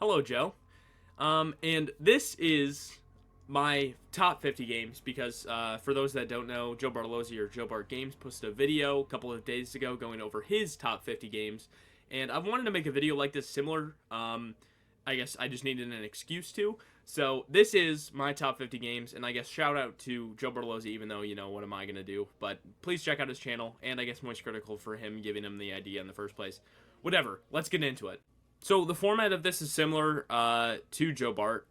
Hello, Joe. And this is my top 50 games because for those that don't know, Joe Bartolozzi or Joe Bart Games posted a video a couple of days ago going over his top 50 games, and I've wanted to make a video like this similar. I guess I just needed an excuse to. So this is my top 50 games, and I guess shout out to Joe Bartolozzi, even though, what am I going to do? But please check out his channel, and I guess Moist Critical for him giving him the idea in the first place. Whatever, let's get into it. So the format of this is similar to Joe Bart,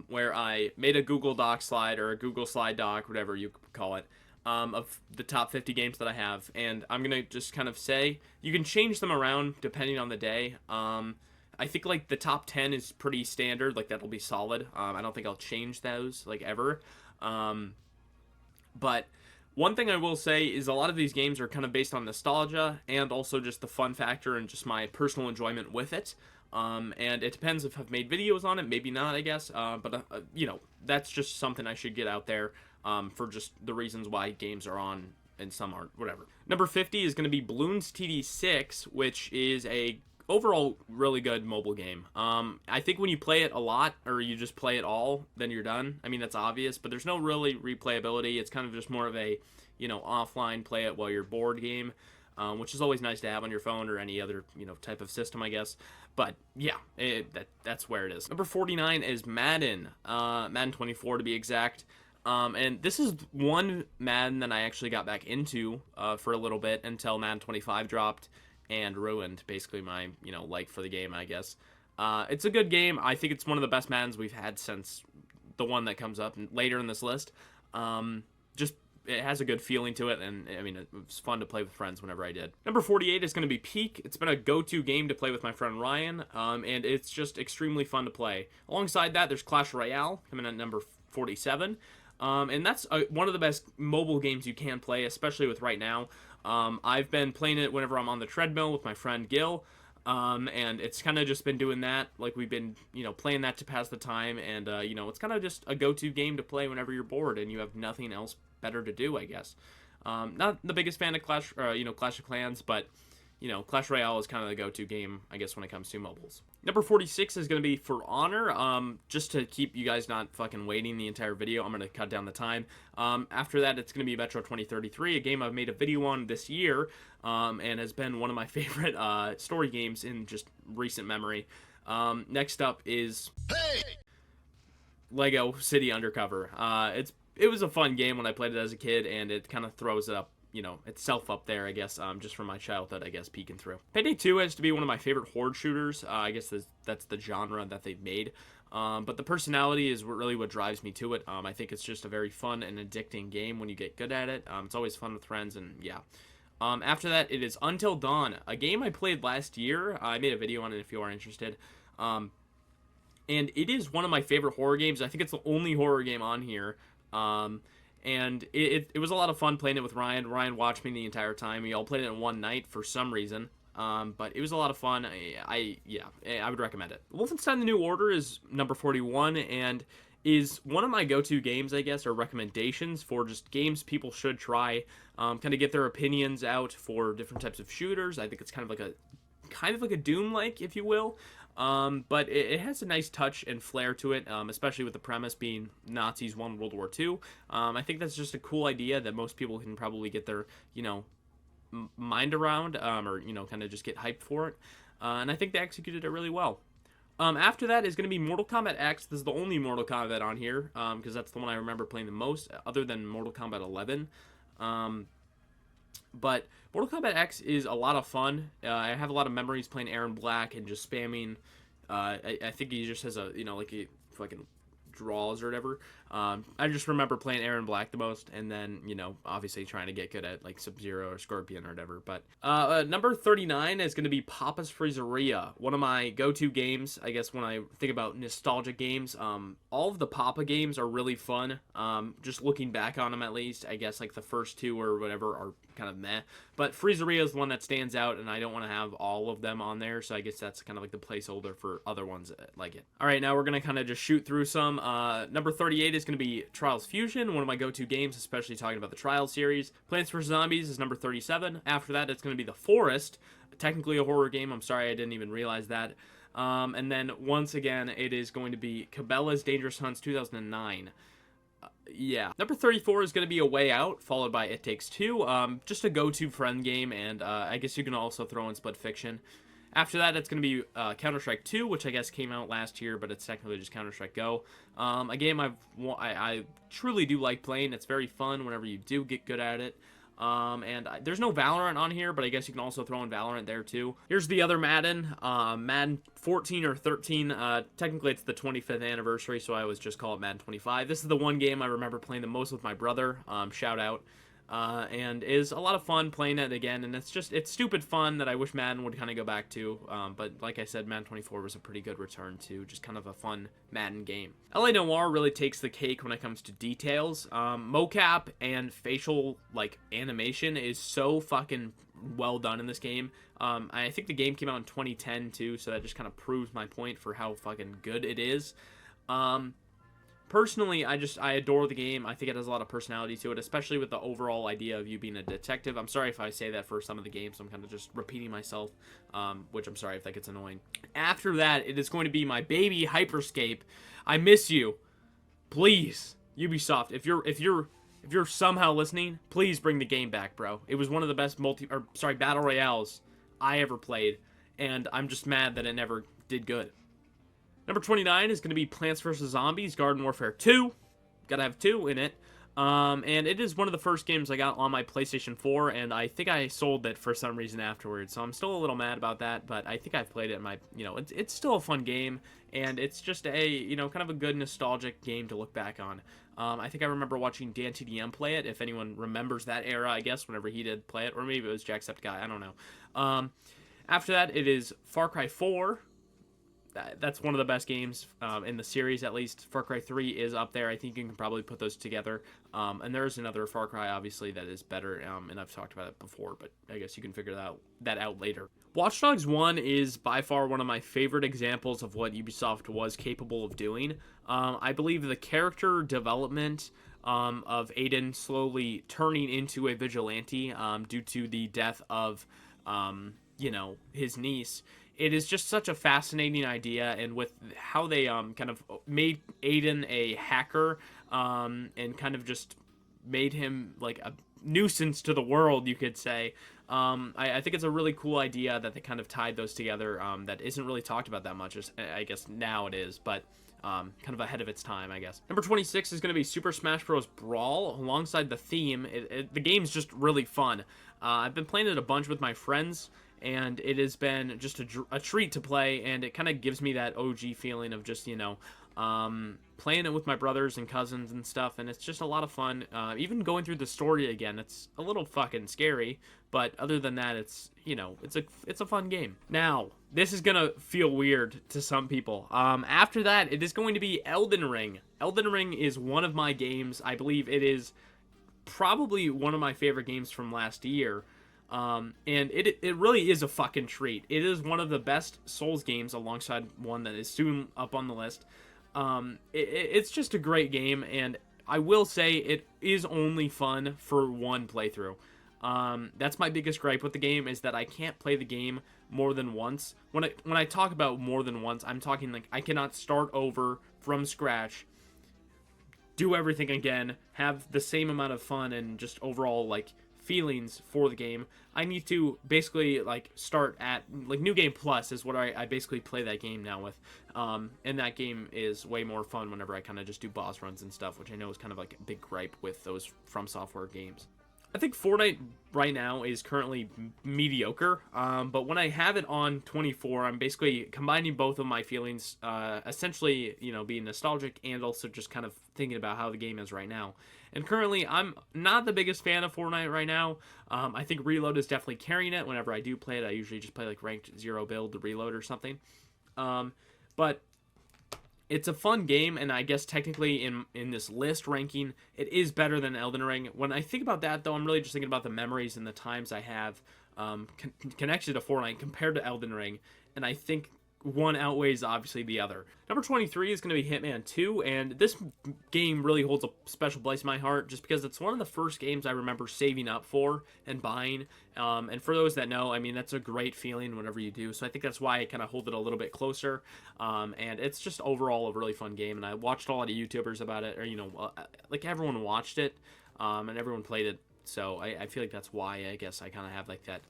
where I made a Google Doc slide or a Google Slide Doc, whatever you call it, of the top 50 games that I have, and I'm gonna just kind of say you can change them around depending on the day. I think like the top 10 is pretty standard, like that'll be solid. I don't think I'll change those like ever, but. One thing I will say is a lot of these games are kind of based on nostalgia and also just the fun factor and just my personal enjoyment with it. And it depends if I've made videos on it, maybe not, I guess. But that's just something I should get out there for just the reasons why games are on and some aren't, whatever. Number 50 is going to be Bloons TD6, which is a overall really good mobile game. I think when you play it a lot or you just play it all, then you're done. I mean, that's obvious, but there's no really replayability. It's kind of just more of a, offline play it while you're bored game, which is always nice to have on your phone or any other, type of system, I guess. But yeah, that's where it is. Number 49 is Madden, Madden 24 to be exact. And this is one Madden that I actually got back into for a little bit until Madden 25 dropped and ruined basically my, like for the game, I guess. It's a good game. I think it's one of the best Maddens we've had since the one that comes up later in this list. Just, it has a good feeling to it, and I mean, it was fun to play with friends whenever I did. Number 48 is going to be Peak. It's been a go-to game to play with my friend Ryan, and it's just extremely fun to play. Alongside that, there's Clash Royale, coming at number 47. And that's one of the best mobile games you can play, especially with right now. I've been playing it whenever I'm on the treadmill with my friend Gil, and it's kind of just been doing that, like we've been, playing that to pass the time, and, it's kind of just a go-to game to play whenever you're bored and you have nothing else better to do, I guess. Not the biggest fan of Clash of Clans, but, Clash Royale is kind of the go-to game, I guess, when it comes to mobiles. Number 46 is going to be For Honor. Just to keep you guys not fucking waiting the entire video, I'm going to cut down the time. After that, it's going to be Metro 2033, a game I've made a video on this year, and has been one of my favorite story games in just recent memory. Next up is Lego City Undercover. It was a fun game when I played it as a kid, and it kind of throws it up, itself up there, I guess, just from my childhood, I guess, peeking through. Payday 2 has to be one of my favorite horde shooters. I guess that's the genre that they've made. But the personality is really what drives me to it. I think it's just a very fun and addicting game when you get good at it. It's always fun with friends, and yeah. After that, it is Until Dawn, a game I played last year. I made a video on it if you are interested. And it is one of my favorite horror games. I think it's the only horror game on here. And it was a lot of fun playing it with Ryan. Ryan watched me the entire time. We all played it in one night for some reason. But it was a lot of fun. I would recommend it. Wolfenstein: The New Order is number 41 and is one of my go-to games, I guess, or recommendations for just games people should try. Kind of get their opinions out for different types of shooters. I think it's kind of like a Doom-like, if you will. But it has a nice touch and flair to it, especially with the premise being Nazis won World War II. I think that's just a cool idea that most people can probably get their, mind around, or, kind of just get hyped for it. And I think they executed it really well. After that is going to be Mortal Kombat X. This is the only Mortal Kombat on here, because that's the one I remember playing the most, other than Mortal Kombat 11. But Mortal Kombat X is a lot of fun. I have a lot of memories playing Aaron Black and just spamming. I think he just has a, like he fucking draws or whatever. I just remember playing Aaron Black the most, and then, obviously trying to get good at, like, Sub-Zero or Scorpion or whatever. But number 39 is going to be Papa's Freezeria, one of my go-to games, I guess, when I think about nostalgic games. All of the Papa games are really fun. Just looking back on them, at least, I guess, like, the first two or whatever are kind of meh. But Freezeria is the one that stands out, and I don't want to have all of them on there, so I guess that's kind of like the placeholder for other ones like it. All right, now we're going to kind of just shoot through some. Number 38 is going to be Trials Fusion, one of my go-to games, especially talking about the Trials series. Plants vs. Zombies is number 37. After that, it's going to be The Forest, technically a horror game. I'm sorry, I didn't even realize that. And then once again, it is going to be Cabela's Dangerous Hunts 2009. Yeah. Number 34 is going to be A Way Out, followed by It Takes Two. Just a go-to friend game, and I guess you can also throw in Split Fiction. After that, it's going to be Counter-Strike 2, which I guess came out last year, but it's technically just Counter-Strike Go. A game I truly do like playing. It's very fun whenever you do get good at it. There's no Valorant on here, but I guess you can also throw in Valorant there too. Here's the other Madden, Madden 14 or 13. Technically, it's the 25th anniversary, so I always just call it Madden 25. This is the one game I remember playing the most with my brother. Shoutout. And is a lot of fun playing it again, and it's stupid fun that I wish Madden would kind of go back to, but like I said, Madden 24 was a pretty good return to just kind of a fun Madden game. LA Noire really takes the cake when it comes to details. Mocap and facial, like, animation is so fucking well done in this game. I think the game came out in 2010 too, so that just kind of proves my point for how fucking good it is. Personally, I adore the game. I think it has a lot of personality to it, especially with the overall idea of you being a detective. I'm sorry if I say that for some of the games. I'm kind of just repeating myself, which I'm sorry if that gets annoying. After that, it is going to be my baby Hyperscape. I miss you. Please, Ubisoft, if you're somehow listening, please bring the game back, bro. It was one of the best battle royales I ever played, and I'm just mad that it never did good. Number 29 is going to be Plants vs. Zombies Garden Warfare 2. Gotta have 2 in it. And it is one of the first games I got on my PlayStation 4, and I think I sold it for some reason afterwards. So I'm still a little mad about that, but I think I've played it in my, it's still a fun game, and it's just a, kind of a good nostalgic game to look back on. I think I remember watching Dan TDM play it, if anyone remembers that era, I guess, whenever he did play it, or maybe it was Jacksepticeye, I don't know. After that, it is Far Cry 4. That's one of the best games in the series, at least. Far Cry 3 is up there. I think you can probably put those together. And there's another Far Cry, obviously, that is better, and I've talked about it before, but I guess you can figure that out later. Watch Dogs 1 is by far one of my favorite examples of what Ubisoft was capable of doing. I believe the character development of Aiden slowly turning into a vigilante due to the death of, his niece. It is just such a fascinating idea, and with how they kind of made Aiden a hacker and kind of just made him like a nuisance to the world, you could say. I think it's a really cool idea that they kind of tied those together that isn't really talked about that much. I guess now it is, but kind of ahead of its time, I guess. Number 26 is going to be Super Smash Bros. Brawl. Alongside the theme, the game's just really fun. I've been playing it a bunch with my friends, and it has been just a treat to play, and it kind of gives me that OG feeling of just, playing it with my brothers and cousins and stuff, and it's just a lot of fun. Even going through the story again, it's a little fucking scary, but other than that, it's a fun game. Now, this is gonna feel weird to some people. After that, it is going to be Elden Ring. Elden Ring is one of my games. I believe it is probably one of my favorite games from last year. And it really is a fucking treat. It is one of the best Souls games, alongside one that is soon up on the list. It's just a great game, and I will say it is only fun for one playthrough. That's my biggest gripe with the game, is that I can't play the game more than once. When I talk about more than once, I'm talking like I cannot start over from scratch, do everything again, have the same amount of fun and just overall like feelings for the game. I need to basically like start at like New Game Plus is what I basically play that game now with. And that game is way more fun whenever I kind of just do boss runs and stuff, which I know is kind of like a big gripe with those From Software games. I think Fortnite right now is currently mediocre, but when I have it on 24, I'm basically combining both of my feelings, essentially, being nostalgic and also just kind of thinking about how the game is right now. And currently, I'm not the biggest fan of Fortnite right now. I think Reload is definitely carrying it. Whenever I do play it, I usually just play like ranked 0 build to Reload or something. But it's a fun game, and I guess technically in this list ranking, it is better than Elden Ring. When I think about that, though, I'm really just thinking about the memories and the times I have connected to Fortnite compared to Elden Ring. And I think one outweighs obviously the other. Number 23 is going to be Hitman 2, and this game really holds a special place in my heart just because it's one of the first games I remember saving up for and buying. And for those that know, I mean, that's a great feeling whenever you do. So I think that's why I kind of hold it a little bit closer. And it's just overall a really fun game. And I watched a lot of YouTubers about it, or, you know, like everyone watched it, and everyone played it. So I feel like that's why I guess I kind of have like that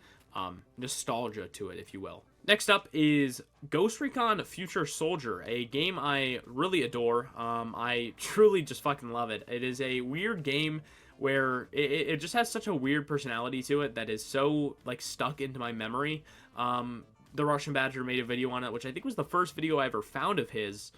nostalgia to it, if you will. Next up is Ghost Recon Future Soldier, a game I really adore. I truly just fucking love it. It is a weird game where it just has such a weird personality to it that is so like stuck into my memory. The Russian Badger made a video on it, which I think was the first video I ever found of his.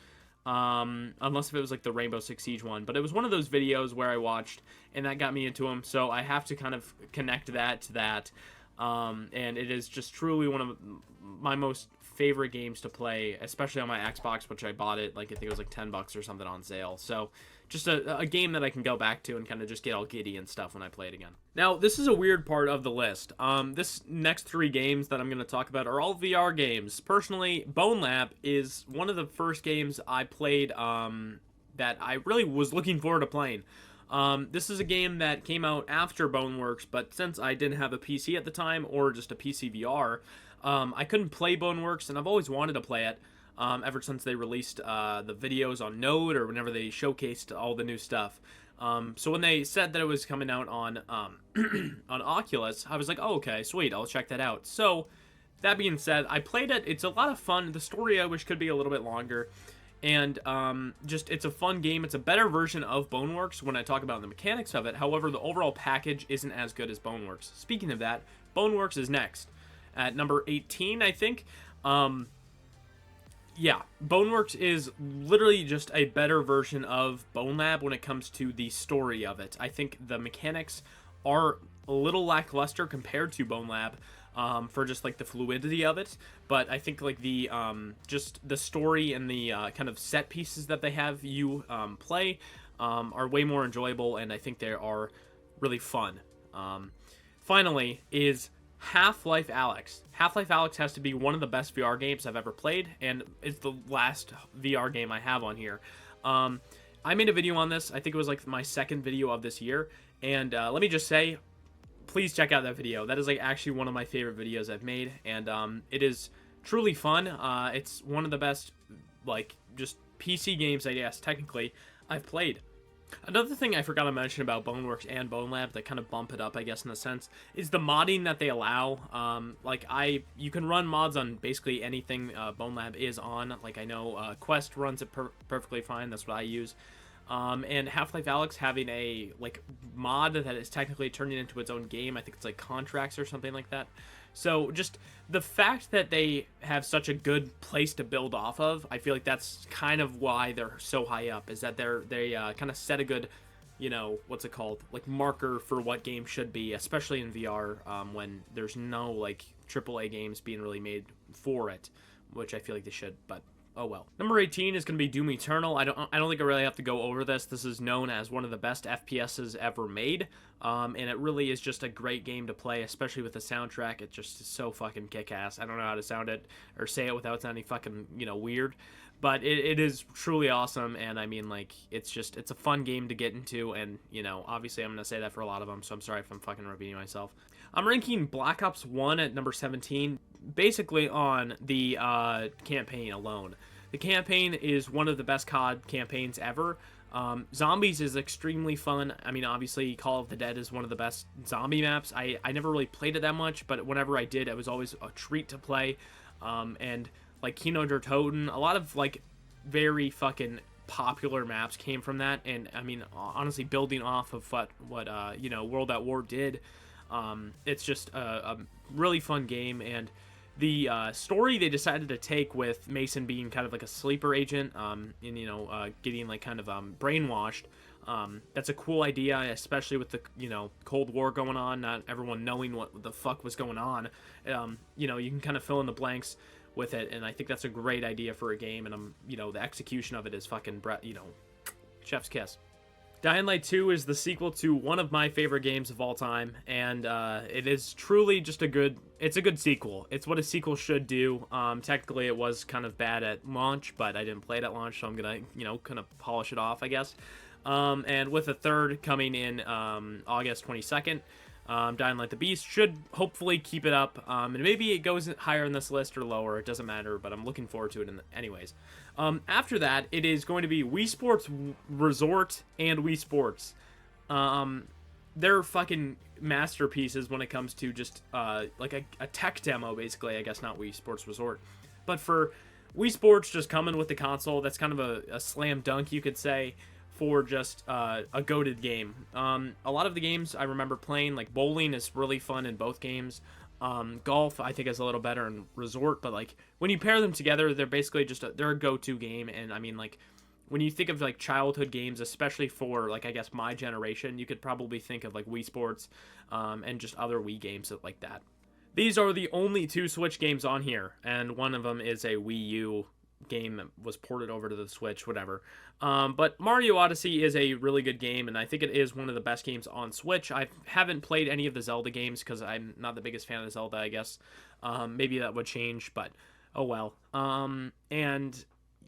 Unless if it was like the Rainbow Six Siege one, but it was one of those videos where I watched and that got me into him, so I have to kind of connect that to that. And it is just truly one of my most favorite games to play, especially on my Xbox, which I bought it, like, I think it was like $10 or something on sale. So just a game that I can go back to and kind of just get all giddy and stuff when I play it again. Now, this is a weird part of the list. This next 3 games that I'm going to talk about are all VR games. Personally, Bone Lab is one of the first games I played that I really was looking forward to playing. This is a game that came out after Boneworks, but since I didn't have a PC at the time, or just a PC VR, I couldn't play Boneworks, and I've always wanted to play it, ever since they released the videos on Node, or whenever they showcased all the new stuff. So when they said that it was coming out on, on Oculus, I was like, oh, okay, sweet, I'll check that out. So, that being said, I played it, it's a lot of fun, the story I wish could be a little bit longer. And just, it's a fun game. It's a better version of Boneworks when I talk about the mechanics of it. However, the overall package isn't as good as Boneworks. Speaking of that, Boneworks is next. At number 18, I think. Yeah, Boneworks is literally just a better version of Bone Lab when it comes to the story of it. I think the mechanics are a little lackluster compared to Bone Lab. For just like the fluidity of it, but I think like the just the story and the kind of set pieces that they have you play are way more enjoyable, and I think they are really fun. Finally is Half-Life Alyx. Half-Life Alyx has to be one of the best VR games I've ever played, and it's the last VR game I have on here. I made a video on this. I think it was like my second video of this year, and let me just say, please check out that video. That is like actually one of my favorite videos I've made, and it is truly fun. It's one of the best, like, just PC games, I guess, technically, I've played. Another thing I forgot to mention about Boneworks and Bone Lab that kind of bump it up, I guess, in a sense, is the modding that they allow. You can run mods on basically anything Bone Lab is on. Like, I know Quest runs it perfectly fine. That's what I use. And Half-Life Alyx having a, like, mod that is technically turning into its own game. I think it's, like, Contracts or something like that. So, just the fact that they have such a good place to build off of, I feel like that's kind of why they're so high up, is that they kind of set a good, you know, what's it called, like, marker for what games should be, especially in VR, when there's no, like, AAA games being really made for it, which I feel like they should, but oh well. Number 18 is going to be Doom Eternal. I don't think I really have to go over this. This is known as one of the best FPSs ever made, and it really is just a great game to play, especially with the soundtrack. It just is so fucking kick-ass. I don't know how to sound it or say it without sounding fucking, you know, weird, but it is truly awesome, and I mean, like, it's a fun game to get into, and, you know, obviously I'm going to say that for a lot of them, so I'm sorry if I'm fucking repeating myself. I'm ranking Black Ops 1 at number 17, basically on the campaign alone. The campaign is one of the best COD campaigns ever. Zombies is extremely fun. I mean, obviously, Call of the Dead is one of the best zombie maps. I never really played it that much, but whenever I did, it was always a treat to play. And, like, Kino der Toten, a lot of, like, very fucking popular maps came from that. And, I mean, honestly, building off of what you know, World at War did, it's just a really fun game. And the story they decided to take with Mason being kind of like a sleeper agent, and, you know, getting, like, kind of brainwashed, that's a cool idea, especially with the, you know, Cold War going on, not everyone knowing what the fuck was going on. You know, you can kind of fill in the blanks with it, and I think that's a great idea for a game, and you know, the execution of it is fucking, you know, chef's kiss. Dying Light 2 is the sequel to one of my favorite games of all time, and it is truly just it's a good sequel. It's what a sequel should do. Technically, it was kind of bad at launch, but I didn't play it at launch, so I'm gonna, kind of polish it off, I guess. And with a third coming in August 22nd, Dying Light the Beast should hopefully keep it up, and maybe it goes higher in this list or lower, it doesn't matter, but I'm looking forward to it anyways. After that, it is going to be Wii Sports Resort and Wii Sports. They're fucking masterpieces when it comes to just like a tech demo, basically. I guess not Wii Sports Resort, but for Wii Sports just coming with the console, that's kind of a slam dunk, you could say, for just a goated game. A lot of the games I remember playing, like bowling, is really fun in both games. Golf, I think, is a little better in Resort, but like when you pair them together, they're basically just they're a go-to game. And I mean, like, when you think of like childhood games, especially for like, I guess, my generation, you could probably think of like Wii Sports and just other Wii games like that. These are the only 2 Switch games on here, and one of them is a Wii U game that was ported over to the Switch, whatever. But Mario Odyssey is a really good game, and I think it is one of the best games on Switch. I haven't played any of the Zelda games because I'm not the biggest fan of Zelda, I guess. Maybe that would change, but oh well. And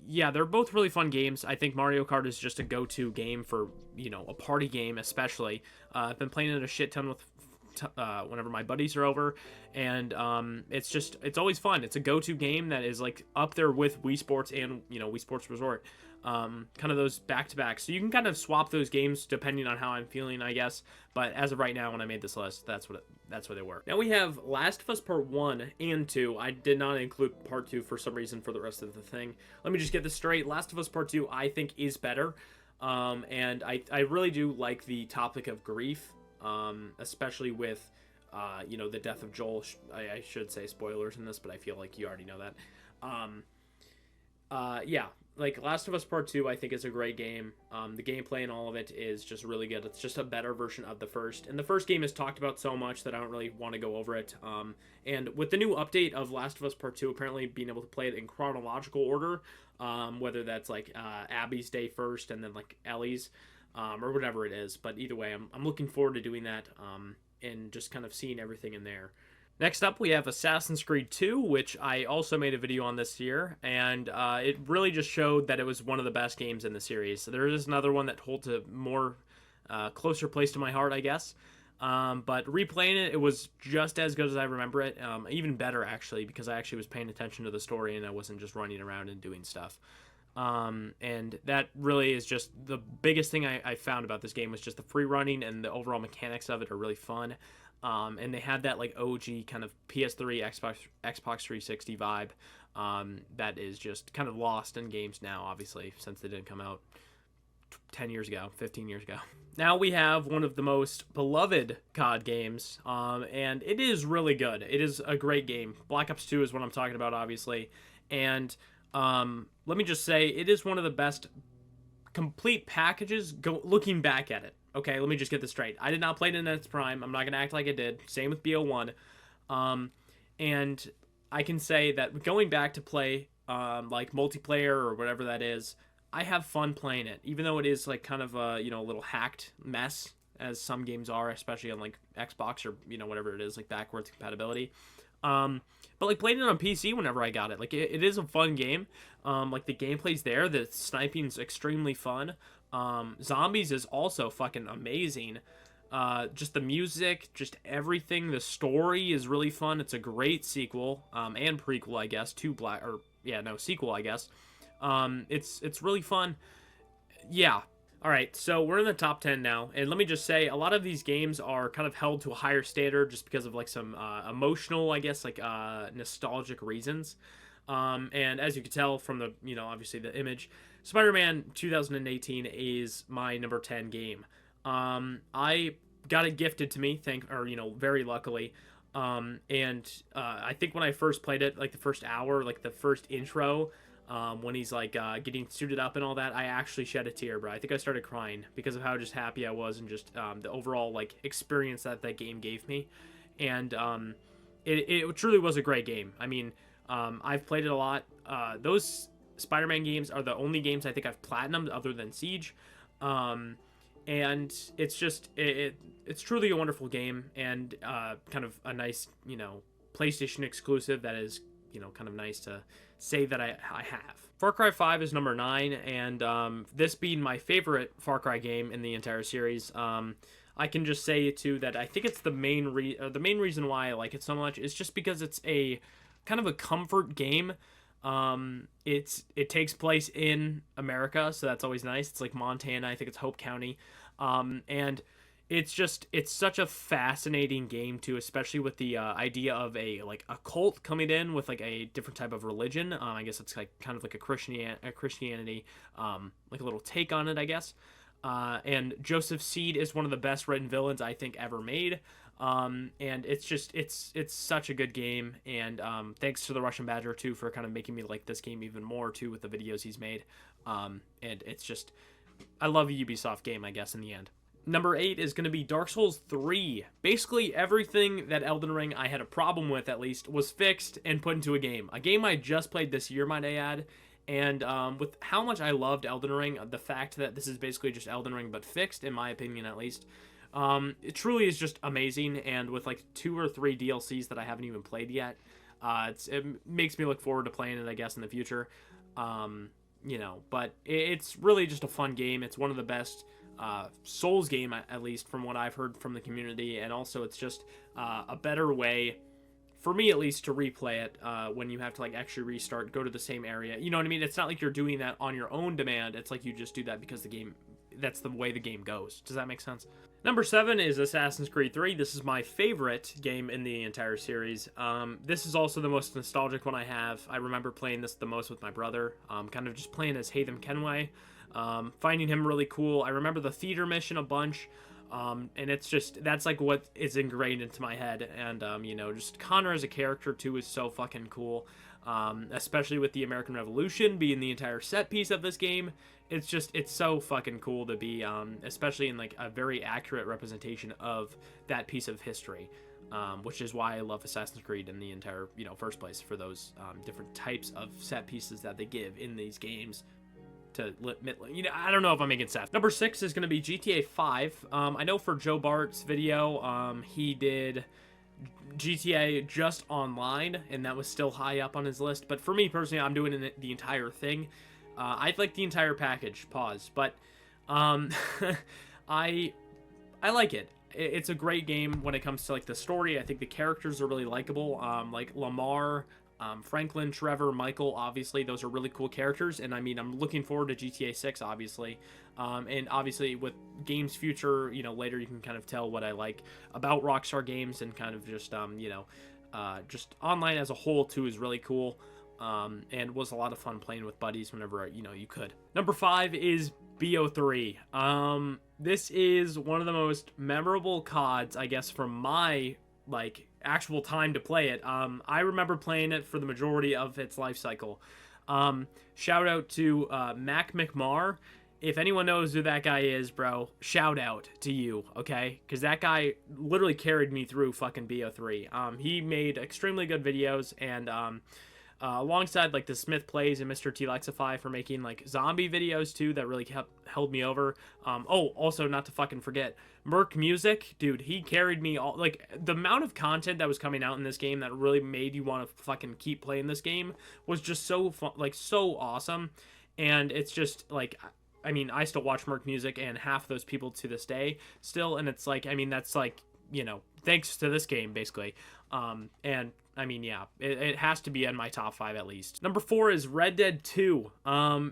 yeah, they're both really fun games. I think Mario Kart is just a go-to game for, a party game especially. I've been playing it a shit ton with whenever my buddies are over, and it's always fun. It's a go-to game that is like up there with Wii Sports and Wii Sports Resort, kind of those back-to-back, so you can kind of swap those games depending on how I'm feeling, I guess. But as of right now, when I made this list, that's what they were. Now we have Last of Us Part 1 and 2. I did not include Part 2 for some reason for the rest of the thing. Let me just get this straight. Last of Us Part 2 I think is better, and I really do like the topic of grief, especially with, the death of Joel. I should say spoilers in this, but I feel like you already know that. Yeah, like Last of Us Part 2, I think is a great game. The gameplay and all of it is just really good. It's just a better version of the first. And the first game is talked about so much that I don't really want to go over it. And with the new update of Last of Us Part 2, apparently being able to play it in chronological order, whether that's like Abby's day first and then like Ellie's, or whatever it is. But either way, I'm looking forward to doing that, and just kind of seeing everything in there. Next up, we have Assassin's Creed 2, which I also made a video on this year, and it really just showed that it was one of the best games in the series. So there is another one that holds a more closer place to my heart, I guess. But replaying it, it was just as good as I remember it, even better, actually, because I actually was paying attention to the story and I wasn't just running around and doing stuff. And that really is just the biggest thing I found about this game was just the free running, and the overall mechanics of it are really fun. And they had that like OG kind of PS3, Xbox 360 vibe, that is just kind of lost in games now, obviously, since they didn't come out 10 years ago, 15 years ago. Now we have one of the most beloved COD games, and it is really good. It is a great game. Black Ops 2 is what I'm talking about, obviously. And let me just say, it is one of the best complete packages looking back at it. Okay, let me just get this straight. I did not play it in its prime. I'm not going to act like I did. Same with BO1. And I can say that going back to play like multiplayer or whatever that is, I have fun playing it. Even though it is like kind of a, a little hacked mess, as some games are, especially on like Xbox or, whatever it is, like backwards compatibility. But like playing it on PC whenever I got it, like it is a fun game. Like the gameplay's there, the sniping's extremely fun. Zombies is also fucking amazing. Just the music, just everything. The story is really fun. It's a great sequel, and prequel, I guess, to sequel, I guess. It's really fun. Yeah. All right, so we're in the top 10 now, and let me just say, a lot of these games are kind of held to a higher standard just because of like some emotional, I guess, like nostalgic reasons. And as you can tell from the, obviously the image, Spider-Man 2018 is my number 10 game. I got it gifted to me, very luckily. And I think when I first played it, like the first hour, like the first intro, when he's like getting suited up and all that, I actually shed a tear, bro. I think I started crying because of how just happy I was, and just the overall like experience that game gave me. And it truly was a great game. I mean, I've played it a lot. Those Spider-Man games are the only games I think I've platinumed other than Siege. and it's just it's truly a wonderful game, and kind of a nice, PlayStation exclusive that is, kind of nice to say that I have. Far Cry 5 is number 9, and this being my favorite Far Cry game in the entire series, I can just say too that I think it's the main reason why I like it so much is just because it's a kind of a comfort game. It takes place in America, so that's always nice. It's like Montana, I think it's Hope County, and it's such a fascinating game too, especially with the idea of a cult coming in with like a different type of religion. I guess it's like kind of like a Christianity, like a little take on it, I guess. And Joseph Seed is one of the best written villains I think ever made. And it's such a good game, and thanks to the Russian Badger too for kind of making me like this game even more too with the videos he's made. And it's just, I love a Ubisoft game, I guess, in the end. Number 8 is going to be Dark Souls 3. Basically everything that Elden Ring I had a problem with, at least, was fixed and put into a game. A game I just played this year, might I add. And with how much I loved Elden Ring, the fact that this is basically just Elden Ring but fixed, in my opinion at least, it truly is just amazing. And with like 2 or 3 DLCs that I haven't even played yet, it makes me look forward to playing it, I guess, in the future. But it's really just a fun game. It's one of the best Souls game, at least from what I've heard from the community, and also it's just a better way, for me at least, to replay it when you have to like actually restart, go to the same area. You know what I mean? It's not like you're doing that on your own demand. It's like you just do that because that's the way the game goes. Does that make sense? Number 7 is Assassin's Creed 3. This is my favorite game in the entire series. This is also the most nostalgic one I have. I remember playing this the most with my brother, kind of just playing as Haytham Kenway, finding him really cool. I remember the theater mission a bunch, and that's like what is ingrained into my head. And just Connor as a character too is so fucking cool, especially with the American Revolution being the entire set piece of this game. It's so fucking cool to be, especially in like a very accurate representation of that piece of history, which is why I love Assassin's Creed in the entire first place, for those different types of set pieces that they give in these games. I don't know if I'm making sense. Number 6 is going to be GTA 5. I know for Joe Bart's video, he did GTA just online, and that was still high up on his list. But for me personally, I'm doing the entire thing. I'd like the entire package. Pause. But I like it. It's a great game when it comes to like the story. I think the characters are really likable. Like Lamar, Franklin, Trevor, Michael, obviously those are really cool characters, and I mean I'm looking forward to GTA 6 obviously, and obviously with games future, later you can kind of tell what I like about Rockstar Games, and kind of just just online as a whole too is really cool, and was a lot of fun playing with buddies whenever you could. Number 5 is BO3. This is one of the most memorable CODs, I guess, from my actual time to play it. I remember playing it for the majority of its life cycle. Shout out to Mac McMar. If anyone knows who that guy is, bro, shout out to you, okay? Because that guy literally carried me through fucking BO3. He made extremely good videos, and alongside like the Smith Plays and Mr. T Lexify for making like zombie videos too, that really held me over. Also not to fucking forget Merc Music, dude, he carried me all, like the amount of content that was coming out in this game that really made you want to fucking keep playing this game was just so fun, like so awesome. And it's just like, I mean, I still watch Merc Music and half of those people to this day still, and it's like, I mean, that's like, thanks to this game basically. And I mean, yeah, it has to be in my top 5 at least. Number 4 is Red Dead 2.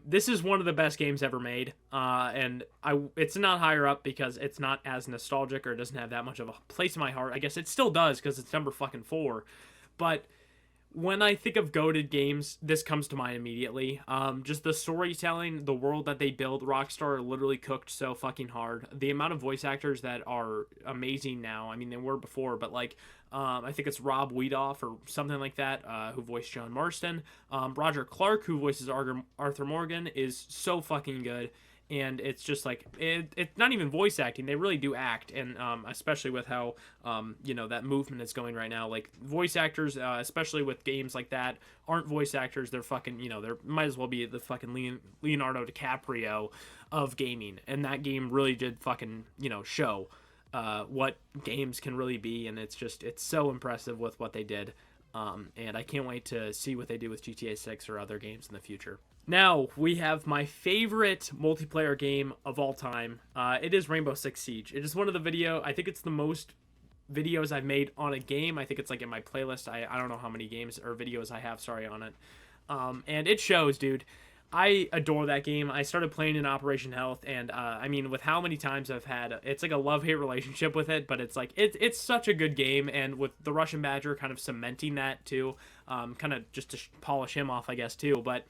This is one of the best games ever made, and it's not higher up because it's not as nostalgic, or doesn't have that much of a place in my heart. I guess it still does because it's number fucking 4, but when I think of goated games, this comes to mind immediately. Just the storytelling, the world that they build. Rockstar literally cooked so fucking hard. The amount of voice actors that are amazing now. I mean, they were before, but like, I think it's Rob Wiedoff or something like that, who voiced John Marston. Roger Clark, who voices Arthur Morgan, is so fucking good. and it's just like it's not even voice acting. They really do act, and especially with how that movement is going right now. Like voice actors, especially with games like that, aren't voice actors. They're fucking they're might as well be the fucking Leonardo DiCaprio of gaming, and that game really did fucking show what games can really be, and it's so impressive with what they did. And I can't wait to see what they do with GTA 6 or other games in the future. Now, we have my favorite multiplayer game of all time. It is Rainbow Six Siege. It is one of I think it's the most videos I've made on a game. I think it's like in my playlist. I don't know how many games or videos I have, on it. And it shows, dude. I adore that game. I started playing in Operation Health, and I mean, with how many times I've had, it's like a love-hate relationship with it, but it's like, it's such a good game, and with the Russian Badger kind of cementing that too, kind of just to polish him off, I guess, too, but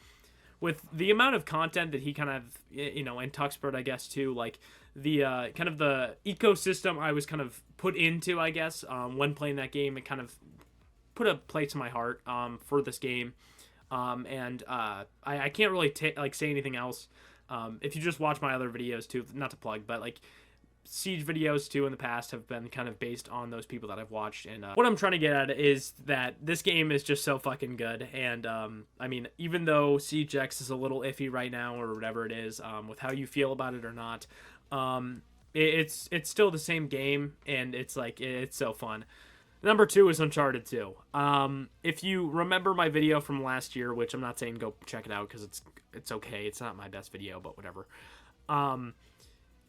with the amount of content that he kind of, and Tuxpert, I guess, too, like, the kind of the ecosystem I was kind of put into, I guess, when playing that game, it kind of put a place to my heart for this game. I can't really say anything else. If you just watch my other videos too, not to plug, but like Siege videos too in the past have been kind of based on those people that I've watched. And what I'm trying to get at is that this game is just so fucking good. And I mean, even though Siege X is a little iffy right now or whatever it is, with how you feel about it or not, it's still the same game, and it's so fun. Number 2 is Uncharted 2. If you remember my video from last year, which I'm not saying go check it out because it's okay. It's not my best video, but whatever.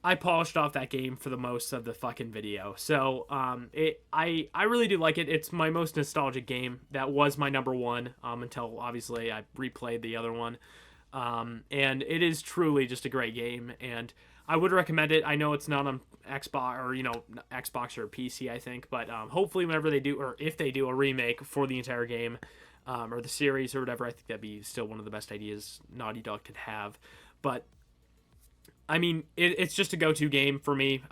I polished off that game for the most of the fucking video. So I really do like it. It's my most nostalgic game. That was my number 1 until obviously I replayed the other one. And it is truly just a great game, and I would recommend it. I know it's not on Xbox or Xbox or PC, I think, but hopefully whenever they do, or if they do a remake for the entire game or the series or whatever, I think that'd be still one of the best ideas Naughty Dog could have. But I mean, it's just a go-to game for me.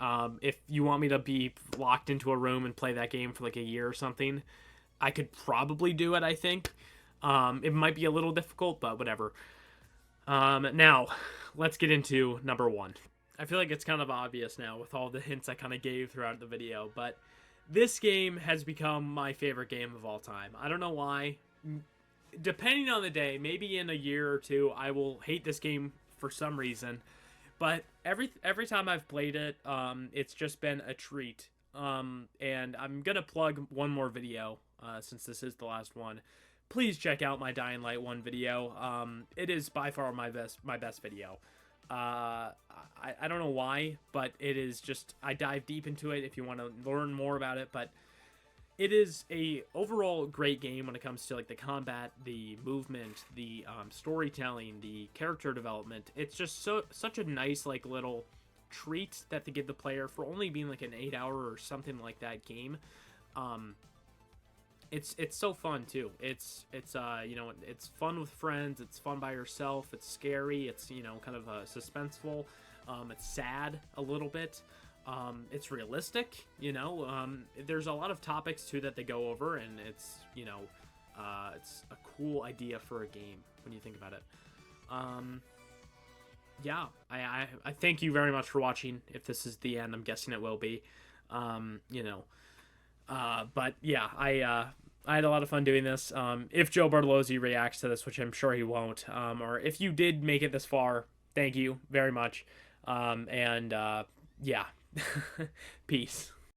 If you want me to be locked into a room and play that game for like a year or something, I could probably do it, I think. It might be a little difficult, but whatever. Now, let's get into number 1. I feel like it's kind of obvious now with all the hints I kind of gave throughout the video, but this game has become my favorite game of all time. I don't know why. Depending on the day, maybe in a year or 2, I will hate this game for some reason, but every time I've played it, it's just been a treat. And I'm gonna plug one more video since this is the last one. Please check out my Dying Light 1 video. It is by far my best video. I don't know why, but it is just, I dive deep into it if you want to learn more about it, but it is a overall great game when it comes to like the combat, the movement, the storytelling, the character development. It's just such a nice like little treat that they give the player for only being like an 8-hour or something like that game. It's so fun too. It's it's fun with friends. It's fun by yourself. It's scary. It's kind of suspenseful. It's sad a little bit. It's realistic. There's a lot of topics too that they go over, and it's it's a cool idea for a game when you think about it. Yeah, I thank you very much for watching. If this is the end, I'm guessing it will be. But yeah, I had a lot of fun doing this. If Joe Bartolozzi reacts to this, which I'm sure he won't, or if you did make it this far, thank you very much. Yeah, peace.